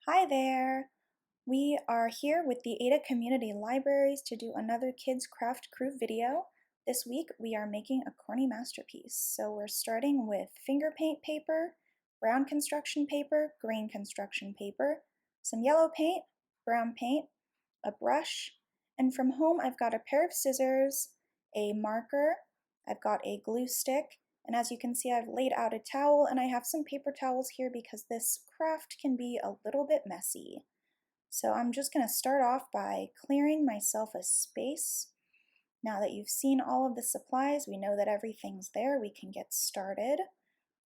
Hi there! We are here with the Ada Community Libraries to do another Kids Craft Crew video. This week we are making a corny masterpiece. So we're starting with finger paint paper, brown construction paper, green construction paper, some yellow paint, brown paint, a brush, and from home I've got a pair of scissors, a marker, I've got a glue stick, and as you can see I've laid out a towel and I have some paper towels here because this craft can be a little bit messy. So I'm just going to start off by clearing myself a space. Now that you've seen all of the supplies, we know that everything's there, we can get started.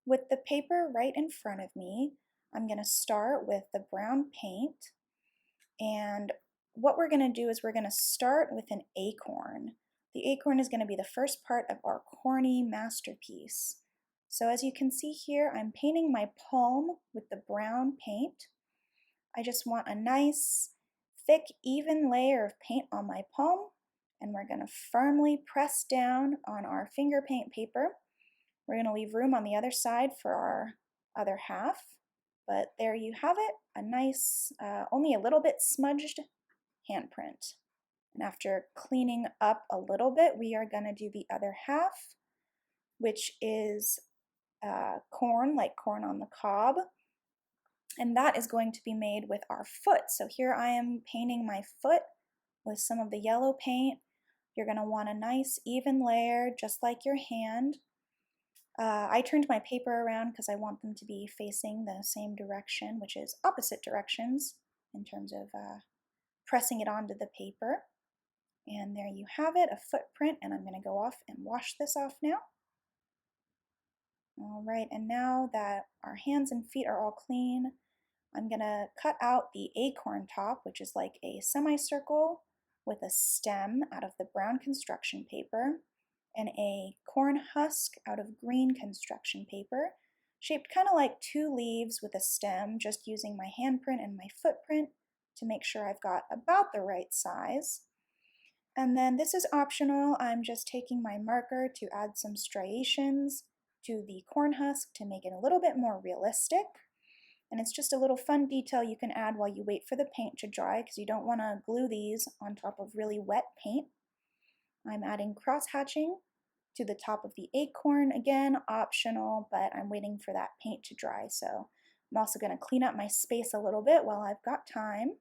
With the paper right in front of me, I'm going to start with the brown paint, and what we're going to do is we're going to start with an acorn. The acorn is going to be the first part of our corny masterpiece. So as you can see here, I'm painting my palm with the brown paint. I just want a nice, thick, even layer of paint on my palm, and we're going to firmly press down on our finger paint paper. We're going to leave room on the other side for our other half, but there you have it, a nice, only a little bit smudged handprint. And after cleaning up a little bit, we are going to do the other half, which is corn, like corn on the cob. And that is going to be made with our foot. So here I am painting my foot with some of the yellow paint. You're going to want a nice even layer, just like your hand. I turned my paper around because I want them to be facing the same direction, which is opposite directions in terms of pressing it onto the paper. And there you have it, a footprint, and I'm going to go off and wash this off now. All right, and now that our hands and feet are all clean, I'm going to cut out the acorn top, which is like a semicircle with a stem out of the brown construction paper, and a corn husk out of green construction paper, shaped kind of like two leaves with a stem, just using my handprint and my footprint to make sure I've got about the right size. And then this is optional. I'm just taking my marker to add some striations to the corn husk to make it a little bit more realistic. And it's just a little fun detail you can add while you wait for the paint to dry because you don't want to glue these on top of really wet paint. I'm adding cross-hatching to the top of the acorn, again optional, but I'm waiting for that paint to dry. So I'm also going to clean up my space a little bit while I've got time.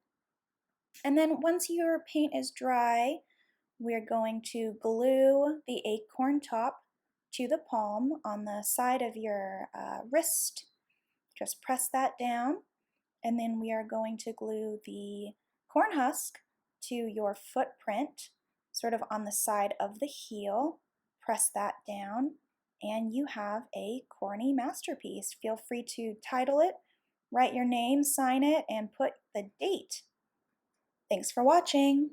And then once your paint is dry, we're going to glue the acorn top to the palm on the side of your wrist. Just press that down, and then we are going to glue the corn husk to your footprint, sort of on the side of the heel. Press that down, and you have a corny masterpiece. Feel free to title it, write your name, sign it, and put the date. Thanks for watching!